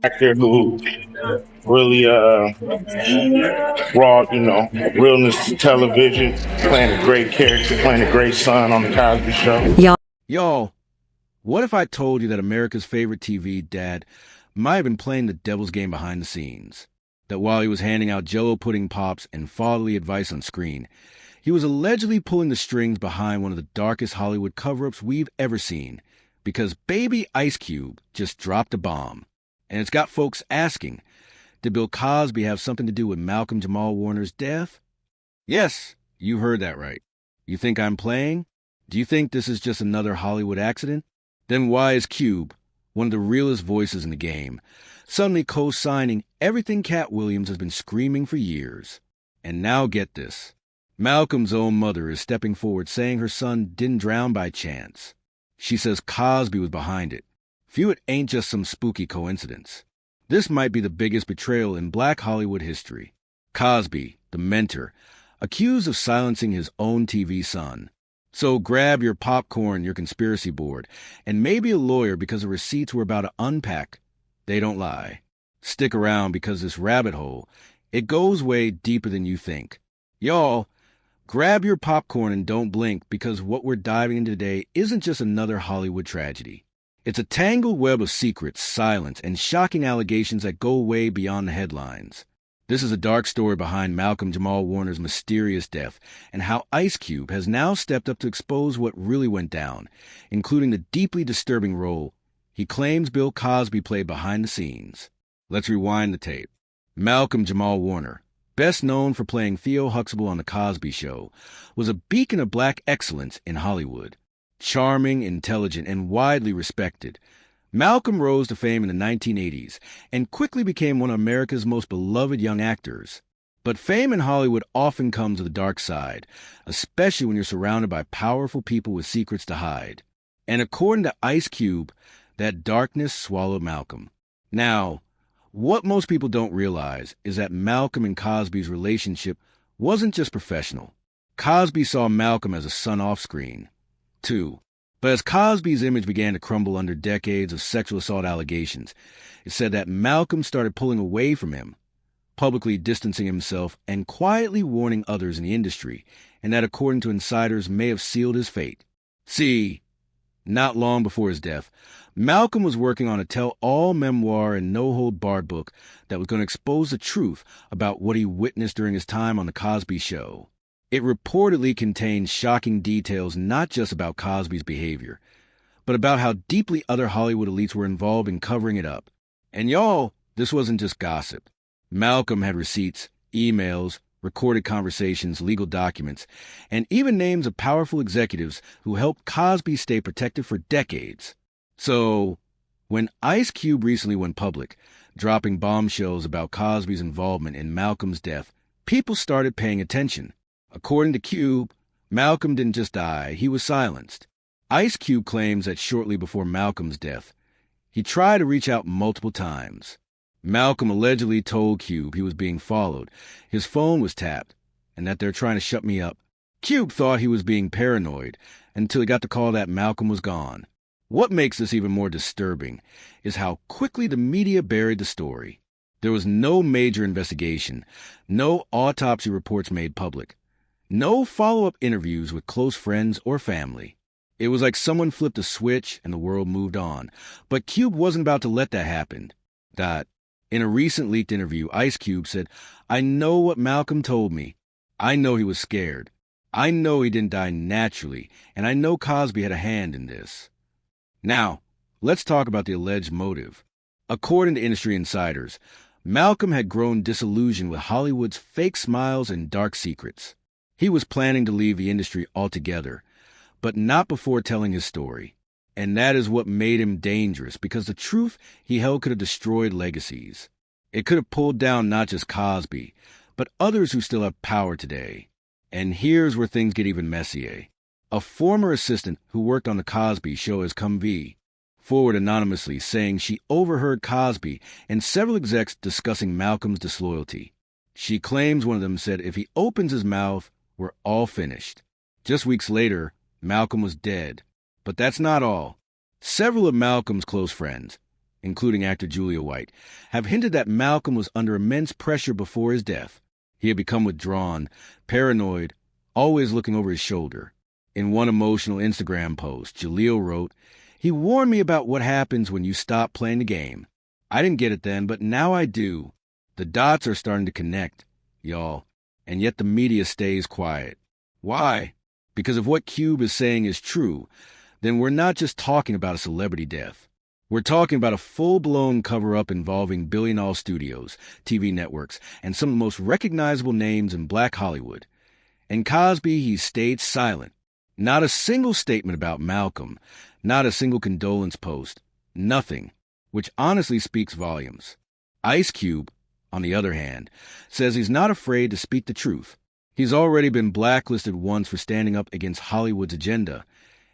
actor who really brought, realness to television, playing a great character, playing a great son on the Cosby Show. Y'all, what if I told you that America's favorite TV dad might have been playing the devil's game behind the scenes? That while he was handing out Jello pudding pops and fatherly advice on screen, he was allegedly pulling the strings behind one of the darkest Hollywood cover-ups we've ever seen, because baby Ice Cube just dropped a bomb. And it's got folks asking, did Bill Cosby have something to do with Malcolm Jamal Warner's death? Yes, you heard that right. You think I'm playing? Do you think this is just another Hollywood accident? Then why is Cube, one of the realest voices in the game, suddenly co-signing everything Cat Williams has been screaming for years? And now get this. Malcolm's own mother is stepping forward saying her son didn't drown by chance. She says Cosby was behind it. Phew, it ain't just some spooky coincidence. This might be the biggest betrayal in Black Hollywood history. Cosby, the mentor, accused of silencing his own TV son. So grab your popcorn, your conspiracy board, and maybe a lawyer because the receipts we're about to unpack, they don't lie. Stick around because this rabbit hole, it goes way deeper than you think. Y'all, grab your popcorn and don't blink because what we're diving into today isn't just another Hollywood tragedy. It's a tangled web of secrets, silence, and shocking allegations that go way beyond the headlines. This is a dark story behind Malcolm Jamal Warner's mysterious death and how Ice Cube has now stepped up to expose what really went down, including the deeply disturbing role he claims Bill Cosby played behind the scenes. Let's rewind the tape. Malcolm Jamal Warner, best known for playing Theo Huxtable on The Cosby Show, was a beacon of black excellence in Hollywood. Charming, intelligent, and widely respected, Malcolm rose to fame in the 1980s and quickly became one of America's most beloved young actors. But fame in Hollywood often comes with a dark side, especially when you're surrounded by powerful people with secrets to hide. And according to Ice Cube, that darkness swallowed Malcolm. Now, what most people don't realize is that Malcolm and Cosby's relationship wasn't just professional. Cosby saw Malcolm as a son off-screen, too. But as Cosby's image began to crumble under decades of sexual assault allegations, it said that Malcolm started pulling away from him, publicly distancing himself and quietly warning others in the industry, and that, according to insiders, may have sealed his fate. See, not long before his death, Malcolm was working on a tell-all memoir and no-hold-barred book that was going to expose the truth about what he witnessed during his time on The Cosby Show. It reportedly contained shocking details not just about Cosby's behavior, but about how deeply other Hollywood elites were involved in covering it up. And y'all, this wasn't just gossip. Malcolm had receipts, emails, recorded conversations, legal documents, and even names of powerful executives who helped Cosby stay protected for decades. So, when Ice Cube recently went public, dropping bombshells about Cosby's involvement in Malcolm's death, people started paying attention. According to Cube, Malcolm didn't just die, he was silenced. Ice Cube claims that shortly before Malcolm's death, he tried to reach out multiple times. Malcolm allegedly told Cube he was being followed, his phone was tapped, and that they're trying to shut me up. Cube thought he was being paranoid until he got the call that Malcolm was gone. What makes this even more disturbing is how quickly the media buried the story. There was no major investigation, no autopsy reports made public. No follow-up interviews with close friends or family. It was like someone flipped a switch and the world moved on. But Cube wasn't about to let that happen. In a recent leaked interview, Ice Cube said, "I know what Malcolm told me. I know he was scared. I know he didn't die naturally, and I know Cosby had a hand in this." Now, let's talk about the alleged motive. According to industry insiders, Malcolm had grown disillusioned with Hollywood's fake smiles and dark secrets. He was planning to leave the industry altogether, but not before telling his story. And that is what made him dangerous, because the truth he held could have destroyed legacies. It could have pulled down not just Cosby, but others who still have power today. And here's where things get even messier. A former assistant who worked on The Cosby Show has come forward anonymously saying she overheard Cosby and several execs discussing Malcolm's disloyalty. She claims one of them said if he opens his mouth, we're all finished. Just weeks later, Malcolm was dead. But that's not all. Several of Malcolm's close friends, including actor Julia White, have hinted that Malcolm was under immense pressure before his death. He had become withdrawn, paranoid, always looking over his shoulder. In one emotional Instagram post, Jaleel wrote, "He warned me about what happens when you stop playing the game. I didn't get it then, but now I do. The dots are starting to connect, y'all, and yet the media stays quiet. Why? Because if what Cube is saying is true, then we're not just talking about a celebrity death. We're talking about a full-blown cover-up involving billion-dollar studios, TV networks, and some of the most recognizable names in Black Hollywood. And Cosby, he stayed silent. Not a single statement about Malcolm, not a single condolence post, nothing, which honestly speaks volumes. Ice Cube, on the other hand, says he's not afraid to speak the truth. He's already been blacklisted once for standing up against Hollywood's agenda,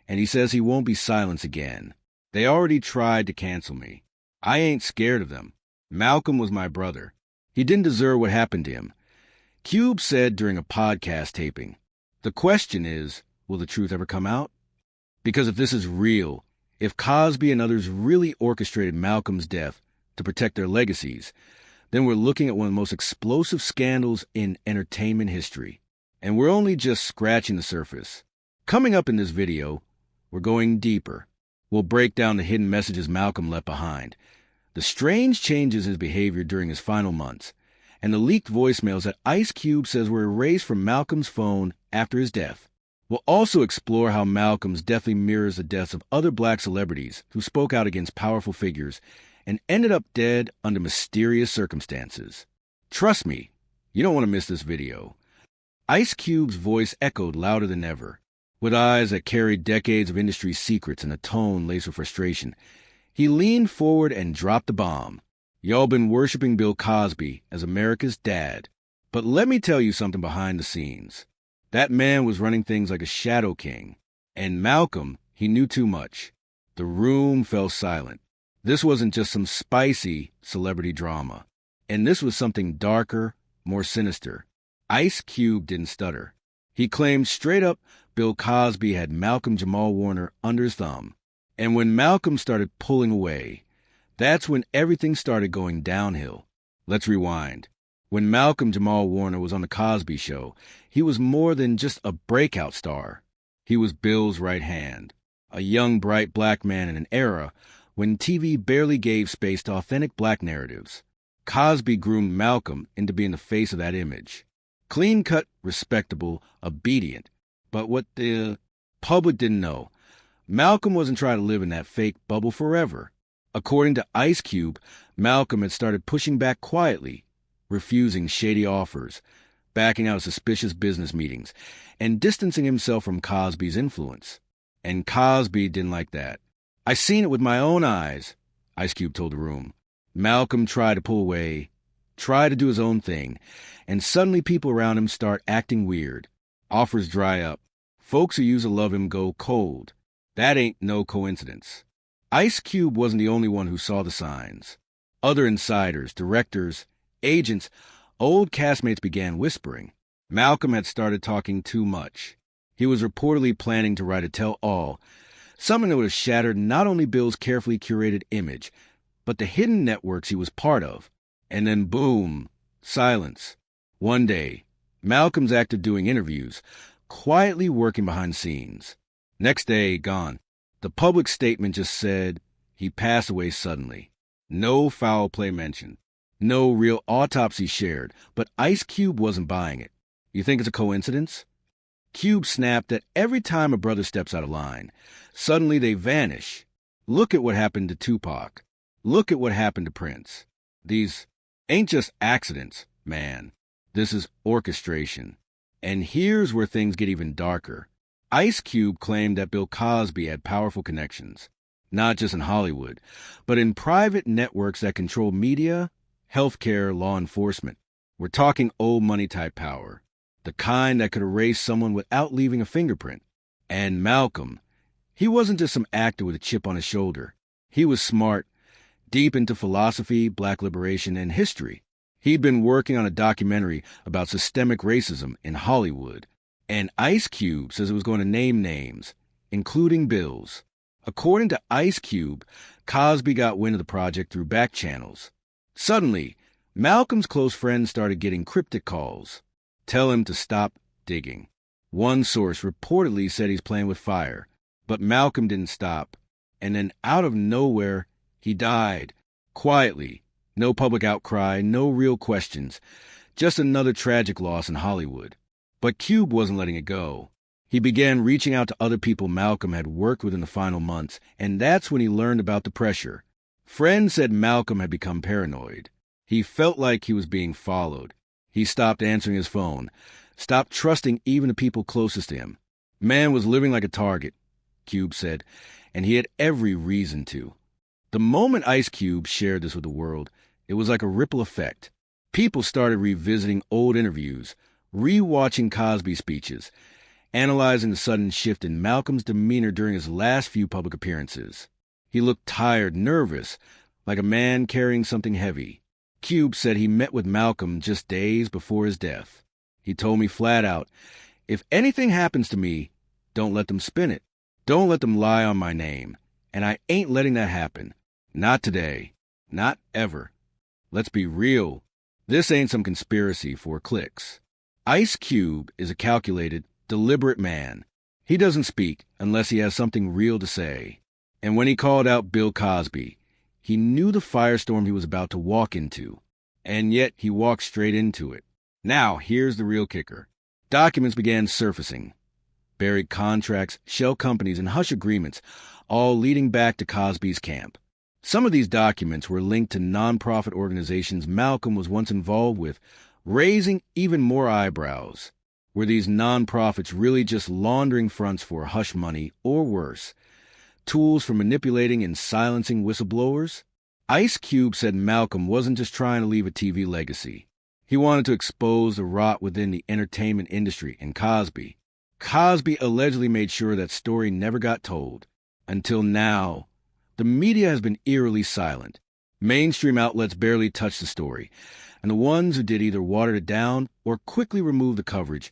and he says he won't be silenced again. They already tried to cancel me. I ain't scared of them. Malcolm was my brother. He didn't deserve what happened to him." Cube said during a podcast taping, "The question is, will the truth ever come out? Because if this is real, if Cosby and others really orchestrated Malcolm's death to protect their legacies, then we're looking at one of the most explosive scandals in entertainment history. And we're only just scratching the surface. Coming up in this video, we're going deeper. We'll break down the hidden messages Malcolm left behind, the strange changes in his behavior during his final months, and the leaked voicemails that Ice Cube says were erased from Malcolm's phone after his death. We'll also explore how Malcolm's deathly mirrors the deaths of other black celebrities who spoke out against powerful figures and ended up dead under mysterious circumstances. Trust me, you don't want to miss this video. Ice Cube's voice echoed louder than ever. With eyes that carried decades of industry secrets and a tone laced with frustration, he leaned forward and dropped the bomb. Y'all been worshiping Bill Cosby as America's dad. But let me tell you something behind the scenes. That man was running things like a shadow king. And Malcolm, he knew too much. The room fell silent. This wasn't just some spicy celebrity drama. And this was something darker, more sinister. Ice Cube didn't stutter. He claimed straight up Bill Cosby had Malcolm Jamal Warner under his thumb. And when Malcolm started pulling away, that's when everything started going downhill. Let's rewind. When Malcolm Jamal Warner was on The Cosby Show, he was more than just a breakout star. He was Bill's right hand, a young, bright black man in an era when TV barely gave space to authentic black narratives. Cosby groomed Malcolm into being the face of that image. Clean-cut, respectable, obedient. But what the public didn't know, Malcolm wasn't trying to live in that fake bubble forever. According to Ice Cube, Malcolm had started pushing back quietly, refusing shady offers, backing out of suspicious business meetings, and distancing himself from Cosby's influence. And Cosby didn't like that. "I seen it with my own eyes," Ice Cube told the room. Malcolm tried to pull away, tried to do his own thing, and suddenly people around him start acting weird. Offers dry up. Folks who used to love him go cold. That ain't no coincidence. Ice Cube wasn't the only one who saw the signs. Other insiders, directors, agents, old castmates began whispering. Malcolm had started talking too much. He was reportedly planning to write a tell-all, something that would have shattered not only Bill's carefully curated image, but the hidden networks he was part of. And then boom, silence. One day, Malcolm's active doing interviews, quietly working behind the scenes. Next day, gone. The public statement just said he passed away suddenly. No foul play mentioned. No real autopsy shared, but Ice Cube wasn't buying it. You think it's a coincidence? Cube snapped that every time a brother steps out of line, suddenly they vanish. Look at what happened to Tupac. Look at what happened to Prince. These ain't just accidents, man. This is orchestration. And here's where things get even darker. Ice Cube claimed that Bill Cosby had powerful connections, not just in Hollywood, but in private networks that control media, healthcare, law enforcement. We're talking old money type power, the kind that could erase someone without leaving a fingerprint. And Malcolm, he wasn't just some actor with a chip on his shoulder. He was smart, deep into philosophy, black liberation, and history. He'd been working on a documentary about systemic racism in Hollywood, and Ice Cube says it was going to name names, including Bill's. According to Ice Cube, Cosby got wind of the project through back channels. Suddenly, Malcolm's close friends started getting cryptic calls. Tell him to stop digging. One source reportedly said he's playing with fire, but Malcolm didn't stop. And then out of nowhere, he died. Quietly. No public outcry, no real questions. Just another tragic loss in Hollywood. But Cube wasn't letting it go. He began reaching out to other people Malcolm had worked with in the final months, and that's when he learned about the pressure. Friends said Malcolm had become paranoid. He felt like he was being followed. He stopped answering his phone, stopped trusting even the people closest to him. Man was living like a target, Cube said, and he had every reason to. The moment Ice Cube shared this with the world, it was like a ripple effect. People started revisiting old interviews, re-watching Cosby speeches, analyzing the sudden shift in Malcolm's demeanor during his last few public appearances. He looked tired, nervous, like a man carrying something heavy. Cube said he met with Malcolm just days before his death. He told me flat out, if anything happens to me, don't let them spin it. Don't let them lie on my name. And I ain't letting that happen. Not today. Not ever. Let's be real. This ain't some conspiracy for clicks. Ice Cube is a calculated, deliberate man. He doesn't speak unless he has something real to say. And when he called out Bill Cosby, he knew the firestorm he was about to walk into. And yet he walked straight into it. Now, here's the real kicker. Documents began surfacing. Buried contracts, shell companies, and hush agreements, all leading back to Cosby's camp. Some of these documents were linked to nonprofit organizations Malcolm was once involved with, raising even more eyebrows. Were these nonprofits really just laundering fronts for hush money, or worse, tools for manipulating and silencing whistleblowers? Ice Cube said Malcolm wasn't just trying to leave a TV legacy. He wanted to expose the rot within the entertainment industry and Cosby. Cosby allegedly made sure that story never got told. Until now, the media has been eerily silent. Mainstream outlets barely touched the story, and the ones who did either watered it down or quickly removed the coverage.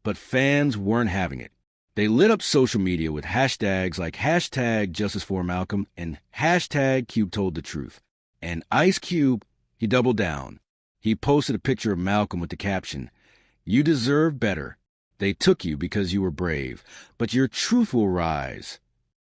But fans weren't having it. They lit up social media with hashtags like #JusticeForMalcolm and #CubeToldTheTruth. And Ice Cube, he doubled down. He posted a picture of Malcolm with the caption, "You deserve better. They took you because you were brave, but your truth will rise."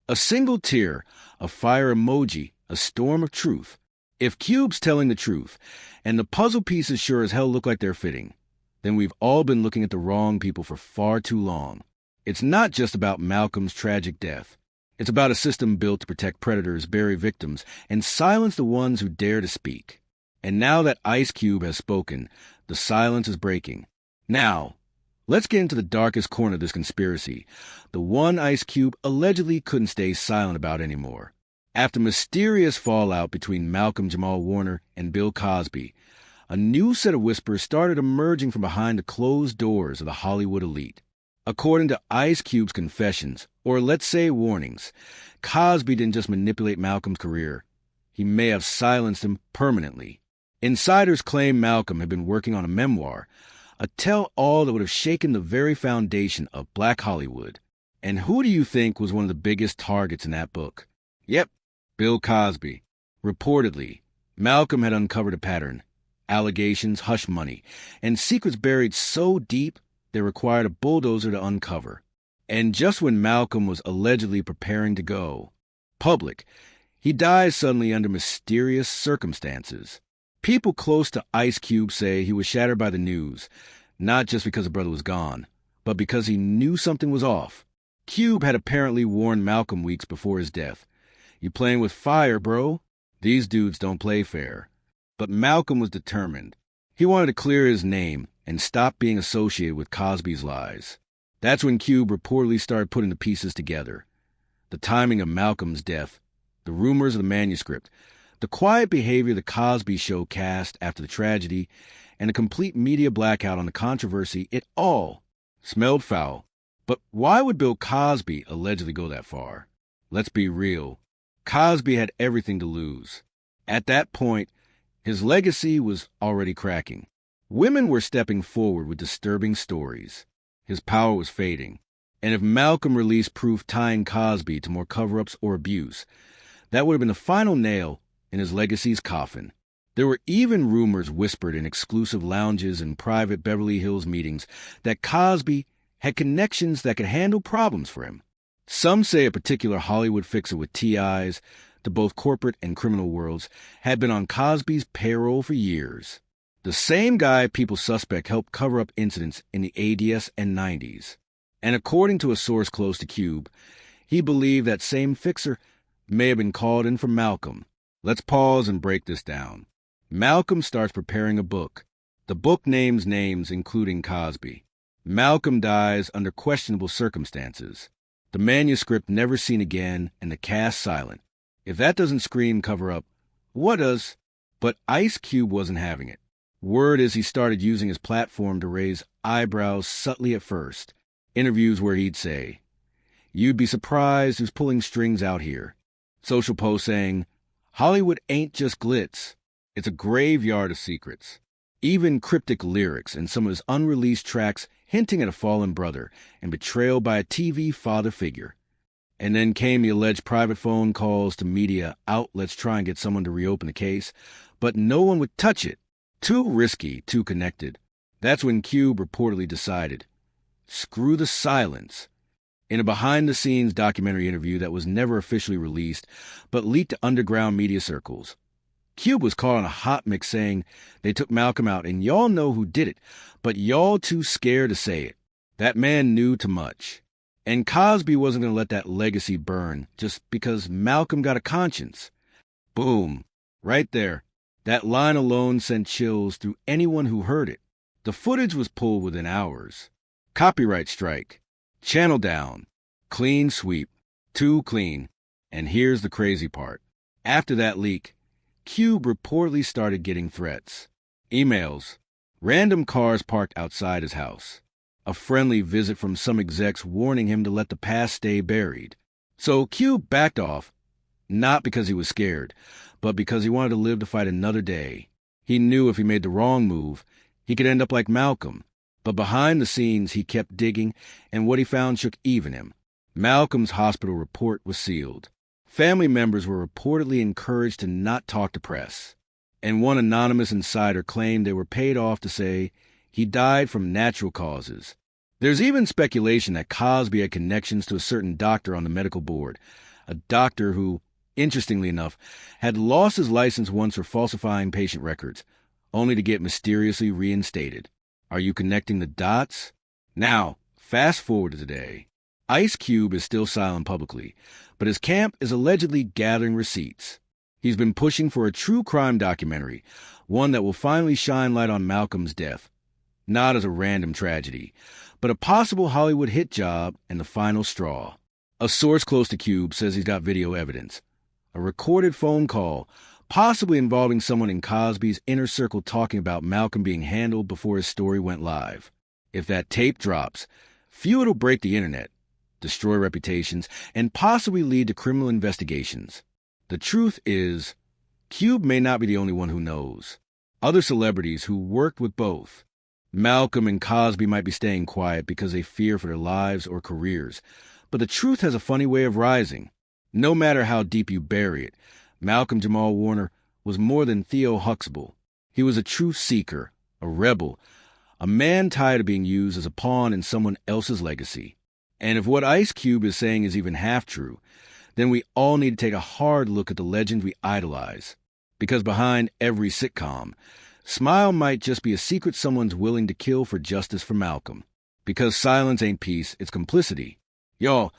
A single tear, a fire emoji, a storm of truth. If Cube's telling the truth, and the puzzle pieces sure as hell look like they're fitting, then we've all been looking at the wrong people for far too long. It's not just about Malcolm's tragic death. It's about a system built to protect predators, bury victims, and silence the ones who dare to speak. And now that Ice Cube has spoken, the silence is breaking. Now, let's get into the darkest corner of this conspiracy, the one Ice Cube allegedly couldn't stay silent about anymore. After mysterious fallout between Malcolm Jamal Warner and Bill Cosby, a new set of whispers started emerging from behind the closed doors of the Hollywood elite. According to Ice Cube's confessions, or let's say warnings, Cosby didn't just manipulate Malcolm's career. He may have silenced him permanently. Insiders claim Malcolm had been working on a memoir, a tell-all that would have shaken the very foundation of Black Hollywood. And who do you think was one of the biggest targets in that book? Yep, Bill Cosby. Reportedly, Malcolm had uncovered a pattern. Allegations, hush money, and secrets buried so deep they required a bulldozer to uncover. And just when Malcolm was allegedly preparing to go public, he dies suddenly under mysterious circumstances. People close to Ice Cube say he was shattered by the news, not just because the brother was gone, but because he knew something was off. Cube had apparently warned Malcolm weeks before his death. "You playing with fire, bro? These dudes don't play fair." But Malcolm was determined. He wanted to clear his name and stop being associated with Cosby's lies. That's when Cube reportedly started putting the pieces together. The timing of Malcolm's death, the rumors of the manuscript, the quiet behavior the Cosby Show cast after the tragedy, and a complete media blackout on the controversy, it all smelled foul. But why would Bill Cosby allegedly go that far? Let's be real. Cosby had everything to lose. At that point, his legacy was already cracking. Women were stepping forward with disturbing stories. His power was fading. And if Malcolm released proof tying Cosby to more cover-ups or abuse, that would have been the final nail in his legacy's coffin. There were even rumors whispered in exclusive lounges and private Beverly Hills meetings that Cosby had connections that could handle problems for him. Some say a particular Hollywood fixer with TIs to both corporate and criminal worlds had been on Cosby's payroll for years. The same guy people suspect helped cover up incidents in the ADS and 90s. And according to a source close to Cube, he believed that same fixer may have been called in for Malcolm. Let's pause and break this down. Malcolm starts preparing a book. The book names names including Cosby. Malcolm dies under questionable circumstances. The manuscript never seen again and the cast silent. If that doesn't scream cover up, what does? But Ice Cube wasn't having it. Word is he started using his platform to raise eyebrows subtly at first. Interviews where he'd say, "You'd be surprised who's pulling strings out here." Social posts saying, "Hollywood ain't just glitz. It's a graveyard of secrets." Even cryptic lyrics in some of his unreleased tracks hinting at a fallen brother and betrayal by a TV father figure. And then came the alleged private phone calls to media outlets trying to get someone to reopen the case, but no one would touch it. Too risky, too connected. That's when Cube reportedly decided, screw the silence. In a behind-the-scenes documentary interview that was never officially released, but leaked to underground media circles, Cube was caught on a hot mix saying they took Malcolm out and y'all know who did it, but y'all too scared to say it. That man knew too much. And Cosby wasn't going to let that legacy burn just because Malcolm got a conscience. Boom. Right there. That line alone sent chills through anyone who heard it. The footage was pulled within hours. Copyright strike. Channel down. Clean sweep. Too clean. And here's the crazy part. After that leak, Cube reportedly started getting threats. Emails. Random cars parked outside his house. A friendly visit from some execs warning him to let the past stay buried. So Cube backed off, not because he was scared, but because he wanted to live to fight another day. He knew if he made the wrong move, he could end up like Malcolm. But behind the scenes, he kept digging, and what he found shook even him. Malcolm's hospital report was sealed. Family members were reportedly encouraged to not talk to press. And one anonymous insider claimed they were paid off to say he died from natural causes. There's even speculation that Cosby had connections to a certain doctor on the medical board, a doctor who, interestingly enough, had lost his license once for falsifying patient records, only to get mysteriously reinstated. Are you connecting the dots? Now, fast forward to today. Ice Cube is still silent publicly, but his camp is allegedly gathering receipts. He's been pushing for a true crime documentary, one that will finally shine light on Malcolm's death. Not as a random tragedy, but a possible Hollywood hit job and the final straw. A source close to Cube says he's got video evidence. A recorded phone call, possibly involving someone in Cosby's inner circle talking about Malcolm being handled before his story went live. If that tape drops, few it'll break the internet, destroy reputations, and possibly lead to criminal investigations. The truth is, Cube may not be the only one who knows. Other celebrities who worked with both. Malcolm and Cosby might be staying quiet because they fear for their lives or careers, but the truth has a funny way of rising. No matter how deep you bury it, Malcolm Jamal Warner was more than Theo Huxtable. He was a truth seeker, a rebel, a man tired of being used as a pawn in someone else's legacy. And if what Ice Cube is saying is even half true, then we all need to take a hard look at the legends we idolize. Because behind every sitcom, Smile might just be a secret someone's willing to kill for justice for Malcolm. Because silence ain't peace, it's complicity. Y'all,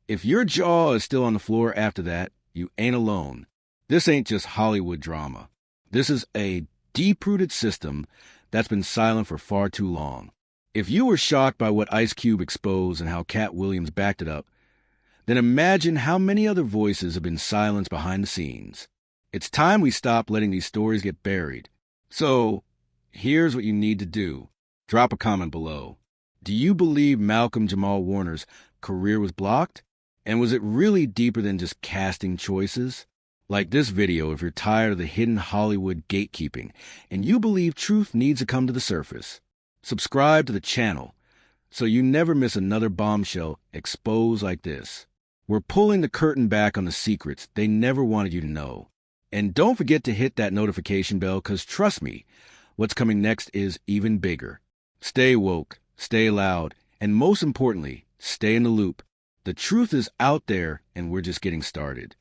if your jaw is still on the floor after that, you ain't alone. This ain't just Hollywood drama. This is a deep-rooted system that's been silent for far too long. If you were shocked by what Ice Cube exposed and how Cat Williams backed it up, then imagine how many other voices have been silenced behind the scenes. It's time we stop letting these stories get buried. So, here's what you need to do. Drop a comment below. Do you believe Malcolm Jamal Warner's career was blocked? And was it really deeper than just casting choices? Like this video if you're tired of the hidden Hollywood gatekeeping and you believe truth needs to come to the surface. Subscribe to the channel so you never miss another bombshell exposed like this. We're pulling the curtain back on the secrets they never wanted you to know. And don't forget to hit that notification bell, because trust me, what's coming next is even bigger. Stay woke, stay loud, and most importantly, stay in the loop. The truth is out there, and we're just getting started.